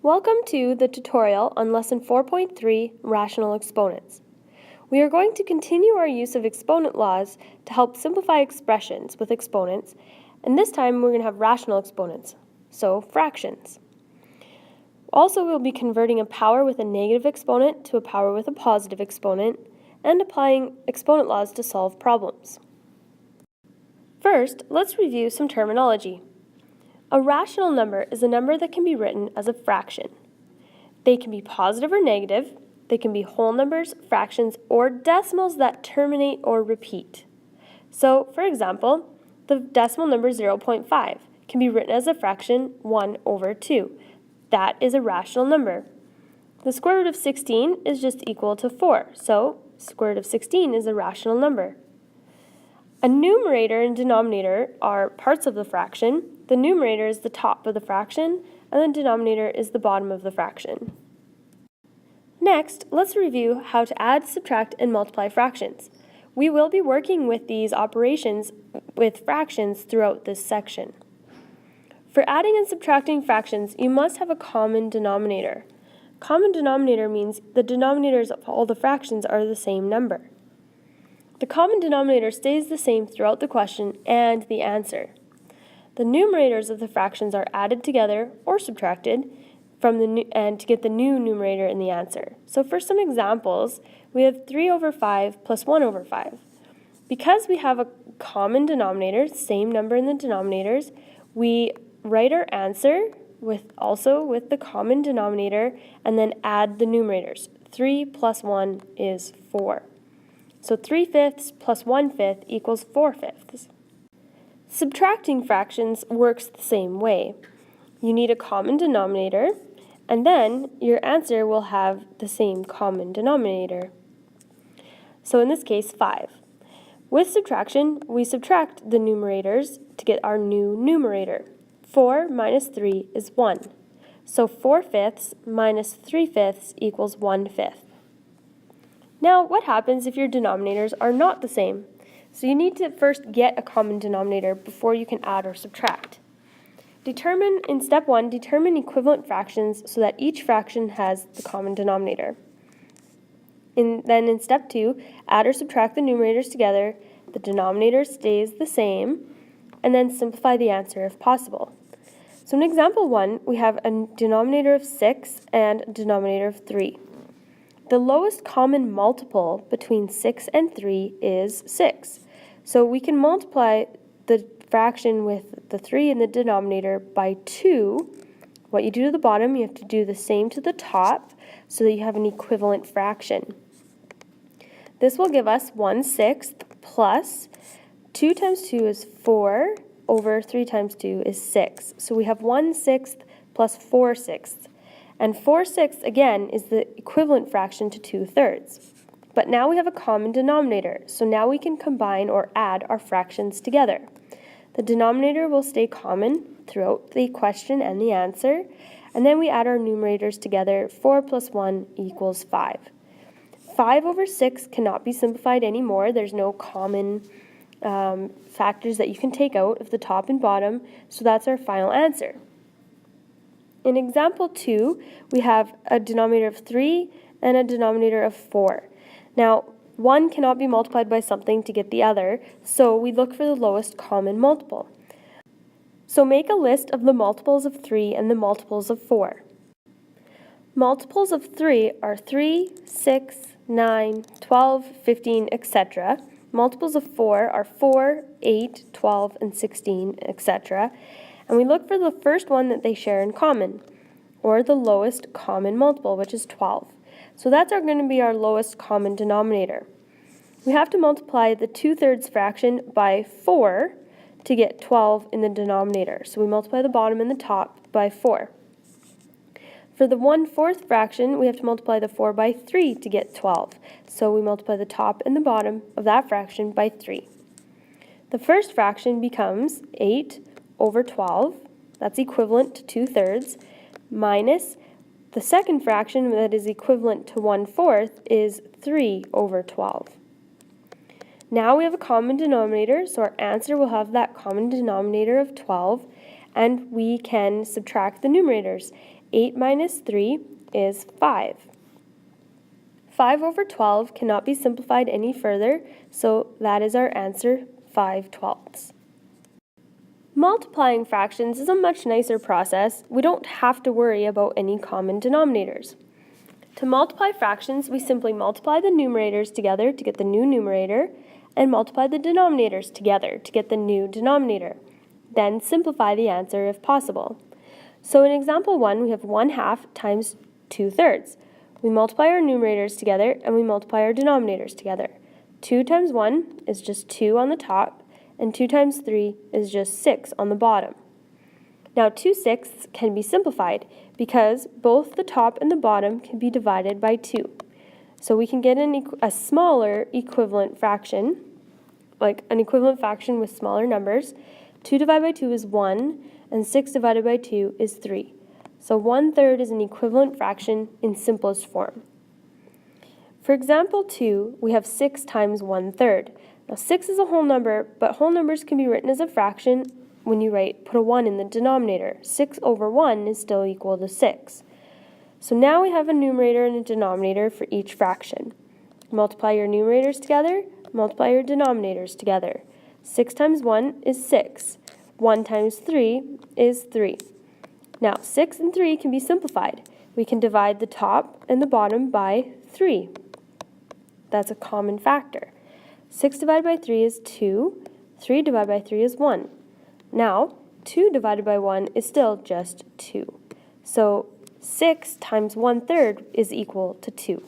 Welcome to the tutorial on Lesson 4.3, Rational Exponents. We are going to continue our use of exponent laws to help simplify expressions with exponents, and this time we're going to have rational exponents, so fractions. Also, we'll be converting a power with a negative exponent to a power with a positive exponent, and applying exponent laws to solve problems. First, let's review some terminology. A rational number is a number that can be written as a fraction. They can be positive or negative, they can be whole numbers, fractions, or decimals that terminate or repeat. So, for example, the decimal number 0.5 can be written as a fraction 1 over 2. That is a rational number. The square root of 16 is just equal to 4, so square root of 16 is a rational number. A numerator and denominator are parts of the fraction. The numerator is the top of the fraction, and the denominator is the bottom of the fraction. Next, let's review how to add, subtract, and multiply fractions. We will be working with these operations with fractions throughout this section. For adding and subtracting fractions, you must have a common denominator. Common denominator means the denominators of all the fractions are the same number. The common denominator stays the same throughout the question and the answer. The numerators of the fractions are added together or subtracted and to get the new numerator in the answer. So for some examples, we have 3 over 5 plus 1 over 5. Because we have a common denominator, same number in the denominators, we write our answer with the common denominator and then add the numerators. 3 plus 1 is 4. So 3/5 plus 1/5 equals 4/5. Subtracting fractions works the same way. You need a common denominator, and then your answer will have the same common denominator. So in this case, 5. With subtraction, we subtract the numerators to get our new numerator. 4 minus 3 is 1. So 4/5 minus 3/5 equals 1/5. Now, what happens if your denominators are not the same? So you need to first get a common denominator before you can add or subtract. In step 1, determine equivalent fractions so that each fraction has the common denominator. Then in step 2, add or subtract the numerators together, the denominator stays the same, and then simplify the answer if possible. So in example 1, we have a denominator of 6 and a denominator of 3. The lowest common multiple between 6 and 3 is 6. So we can multiply the fraction with the 3 in the denominator by 2. What you do to the bottom, you have to do the same to the top so that you have an equivalent fraction. This will give us 1/6 plus 2 times 2 is 4 over 3 times 2 is 6. So we have 1/6 plus 4/6. And 4/6, again, is the equivalent fraction to 2/3. But now we have a common denominator, so now we can combine or add our fractions together. The denominator will stay common throughout the question and the answer, and then we add our numerators together. 4 plus 1 equals 5. 5 over 6 cannot be simplified anymore. There's no common factors that you can take out of the top and bottom, so that's our final answer. In example 2, we have a denominator of 3 and a denominator of 4. Now, one cannot be multiplied by something to get the other, so we look for the lowest common multiple. So make a list of the multiples of 3 and the multiples of 4. Multiples of 3 are 3, 6, 9, 12, 15, etc. Multiples of 4 are 4, 8, 12, and 16, etc. And we look for the first one that they share in common, or the lowest common multiple, which is 12. So that's going to be our lowest common denominator. We have to multiply the 2/3 fraction by 4 to get 12 in the denominator. So we multiply the bottom and the top by 4. For the 1/4 fraction, we have to multiply the 4 by 3 to get 12. So we multiply the top and the bottom of that fraction by 3. The first fraction becomes 8 over 12, that's equivalent to 2/3, minus the second fraction that is equivalent to 1/4 is 3 over 12. Now we have a common denominator, so our answer will have that common denominator of 12, and we can subtract the numerators. 8 minus 3 is 5. 5 over 12 cannot be simplified any further, so that is our answer, 5/12. Multiplying fractions is a much nicer process. We don't have to worry about any common denominators. To multiply fractions, we simply multiply the numerators together to get the new numerator, and multiply the denominators together to get the new denominator. Then simplify the answer if possible. So in example 1, we have 1/2 times 2/3. We multiply our numerators together and we multiply our denominators together. 2 times 1 is just 2 on the top, and 2 times 3 is just 6 on the bottom. Now 2/6 can be simplified because both the top and the bottom can be divided by 2. So we can get a smaller equivalent fraction, like an equivalent fraction with smaller numbers. 2 divided by 2 is 1, and 6 divided by 2 is 3. So 1/3 is an equivalent fraction in simplest form. For example 2, we have 6 times 1/3. Now 6 is a whole number, but whole numbers can be written as a fraction when you put a 1 in the denominator. 6 over 1 is still equal to 6. So now we have a numerator and a denominator for each fraction. Multiply your numerators together, multiply your denominators together. 6 times 1 is 6. 1 times 3 is 3. Now 6 and 3 can be simplified. We can divide the top and the bottom by 3. That's a common factor. 6 divided by 3 is 2. 3 divided by 3 is 1. Now, 2 divided by 1 is still just 2. So 6 times 1/3 is equal to 2.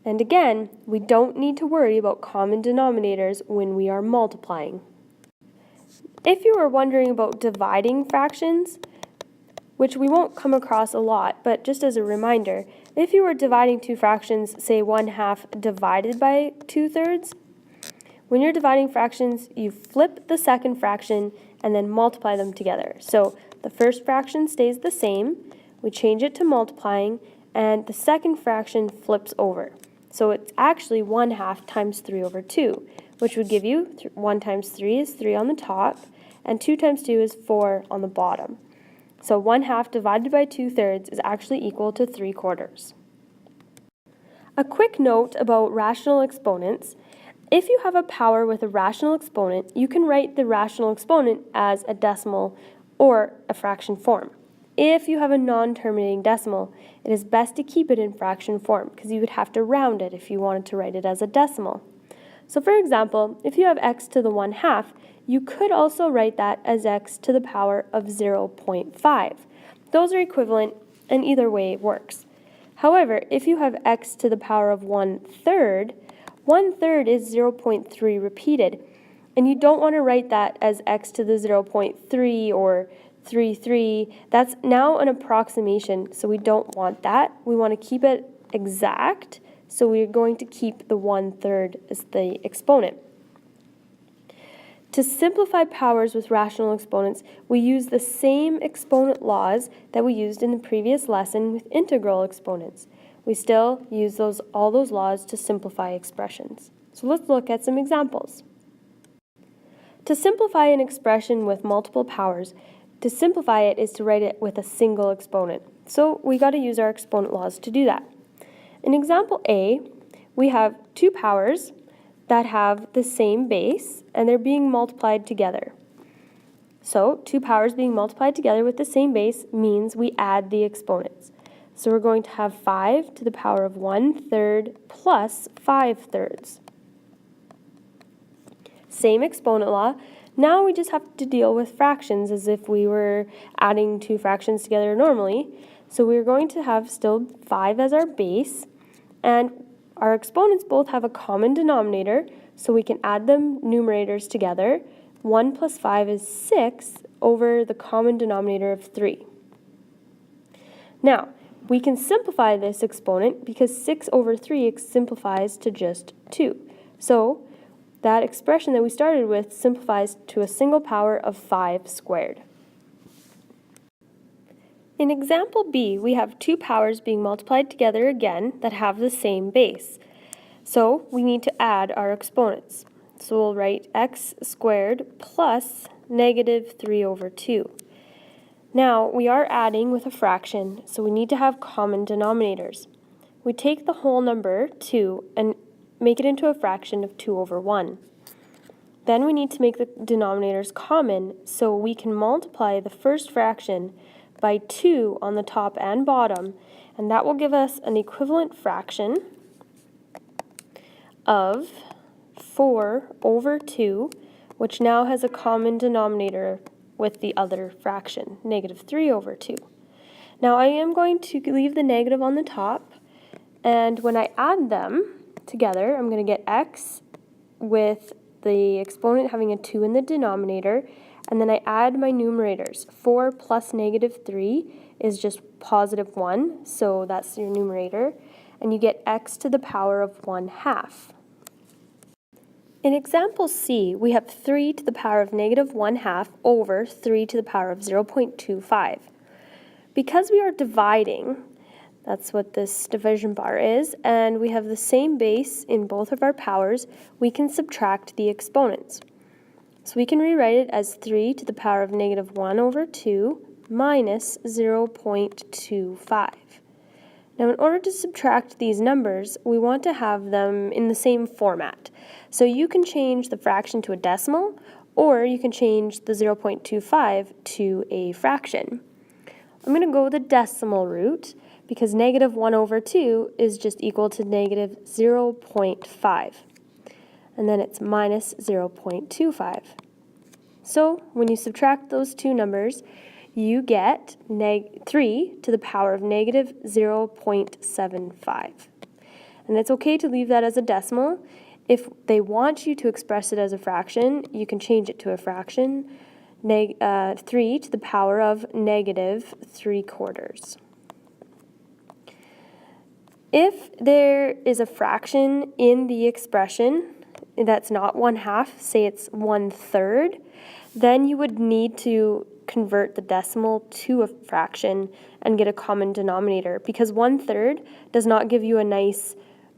And again, we don't need to worry about common denominators when we are multiplying. If you were wondering about dividing fractions, which we won't come across a lot, but just as a reminder, if you were dividing two fractions, say 1/2 divided by 2/3, when you're dividing fractions, you flip the second fraction and then multiply them together. So the first fraction stays the same, we change it to multiplying, and the second fraction flips over. So it's actually 1/2 times 3 over 2, which would give you 1 times 3 is 3 on the top, and 2 times 2 is 4 on the bottom. So 1/2 divided by 2/3 is actually equal to 3/4. A quick note about rational exponents. If you have a power with a rational exponent, you can write the rational exponent as a decimal or a fraction form. If you have a non-terminating decimal, it is best to keep it in fraction form because you would have to round it if you wanted to write it as a decimal. So for example, if you have x to the 1/2, you could also write that as x to the power of 0.5. Those are equivalent and either way works. However, if you have x to the power of 1/3, 1/3 is 0.3 repeated, and you don't want to write that as x to the 0.3 or 3/3. That's now an approximation, so we don't want that. We want to keep it exact, so we're going to keep the 1/3 as the exponent. To simplify powers with rational exponents, we use the same exponent laws that we used in the previous lesson with integral exponents. We still use all those laws to simplify expressions. So let's look at some examples. To simplify an expression with multiple powers, to simplify it is to write it with a single exponent. So we got to use our exponent laws to do that. In example A, we have two powers that have the same base, and they're being multiplied together. So two powers being multiplied together with the same base means we add the exponents. So we're going to have 5 to the power of 1/3 plus 5/3. Same exponent law. Now we just have to deal with fractions as if we were adding two fractions together normally. So we're going to have still 5 as our base, and our exponents both have a common denominator, so we can add them numerators together. 1 plus 5 is 6 over the common denominator of 3. Now, we can simplify this exponent because 6 over 3 simplifies to just 2. So that expression that we started with simplifies to a single power of 5 squared. In example B, we have two powers being multiplied together again that have the same base. So we need to add our exponents. So we'll write x squared plus negative 3 over 2. Now, we are adding with a fraction, so we need to have common denominators. We take the whole number, 2, and make it into a fraction of 2 over 1. Then we need to make the denominators common, so we can multiply the first fraction by 2 on the top and bottom, and that will give us an equivalent fraction of 4 over 2, which now has a common denominator with the other fraction, negative 3 over 2. Now I am going to leave the negative on the top, and when I add them together, I'm going to get x with the exponent having a 2 in the denominator, and then I add my numerators. 4 plus negative 3 is just positive 1, so that's your numerator, and you get x to the power of 1/2. In example C, we have 3 to the power of negative 1/2 over 3 to the power of 0.25. Because we are dividing, that's what this division bar is, and we have the same base in both of our powers, we can subtract the exponents. So we can rewrite it as 3 to the power of negative 1 over 2 minus 0.25. Now, in order to subtract these numbers, we want to have them in the same format. So you can change the fraction to a decimal, or you can change the 0.25 to a fraction. I'm going to go the decimal route because negative 1 over 2 is just equal to negative 0.5. And then it's minus 0.25. So when you subtract those two numbers, you get 3 to the power of negative 0.75. And it's okay to leave that as a decimal. If they want you to express it as a fraction, you can change it to a fraction, 3 to the power of negative 3/4. If there is a fraction in the expression that's not 1/2, say it's 1/3, then you would need to convert the decimal to a fraction and get a common denominator, because 1/3 does not give you a nice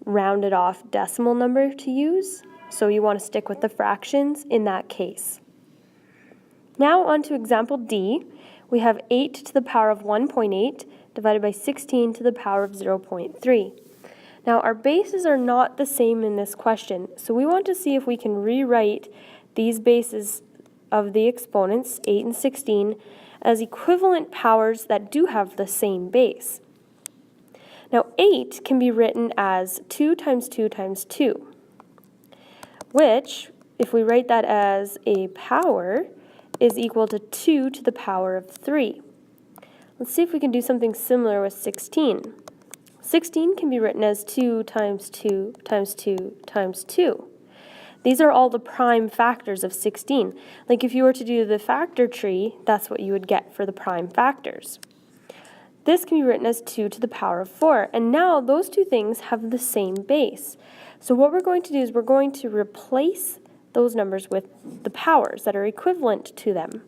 rounded off decimal number to use, so you want to stick with the fractions in that case. Now on to example D. We have 8 to the power of 1.8 divided by 16 to the power of 0.3. Now our bases are not the same in this question, so we want to see if we can rewrite these bases of the exponents, 8 and 16, as equivalent powers that do have the same base. Now 8 can be written as 2 times 2 times 2, which, if we write that as a power, is equal to 2 to the power of 3. Let's see if we can do something similar with 16. 16 can be written as 2 times 2 times 2 times 2. These are all the prime factors of 16. Like if you were to do the factor tree, that's what you would get for the prime factors. This can be written as 2 to the power of 4, and now those two things have the same base. So what we're going to do is we're going to replace those numbers with the powers that are equivalent to them.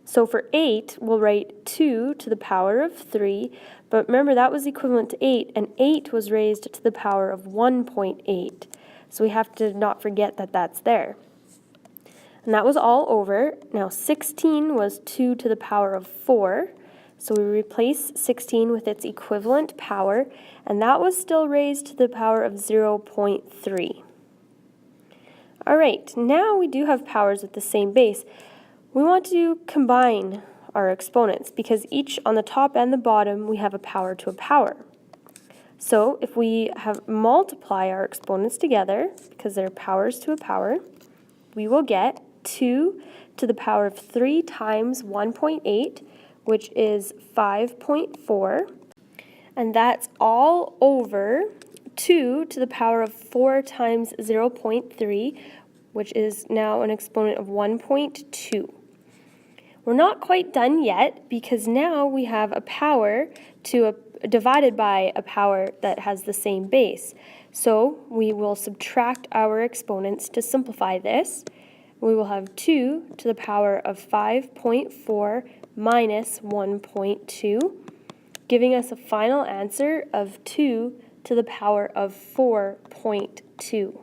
So for 8, we'll write 2 to the power of 3, but remember that was equivalent to 8, and 8 was raised to the power of 1.8. So we have to not forget that that's there. And that was all over. Now 16 was 2 to the power of 4. So we replace 16 with its equivalent power, and that was still raised to the power of 0.3. All right, now we do have powers with the same base. We want to combine our exponents because each on the top and the bottom we have a power to a power. So if we multiply our exponents together, because they're powers to a power, we will get 2 to the power of 3 times 1.8, which is 5.4, and that's all over 2 to the power of 4 times 0.3, which is now an exponent of 1.2. We're not quite done yet because now we have a power divided by a power that has the same base. So we will subtract our exponents to simplify this. We will have 2 to the power of 5.4 minus 1.2, giving us a final answer of 2 to the power of 4.2.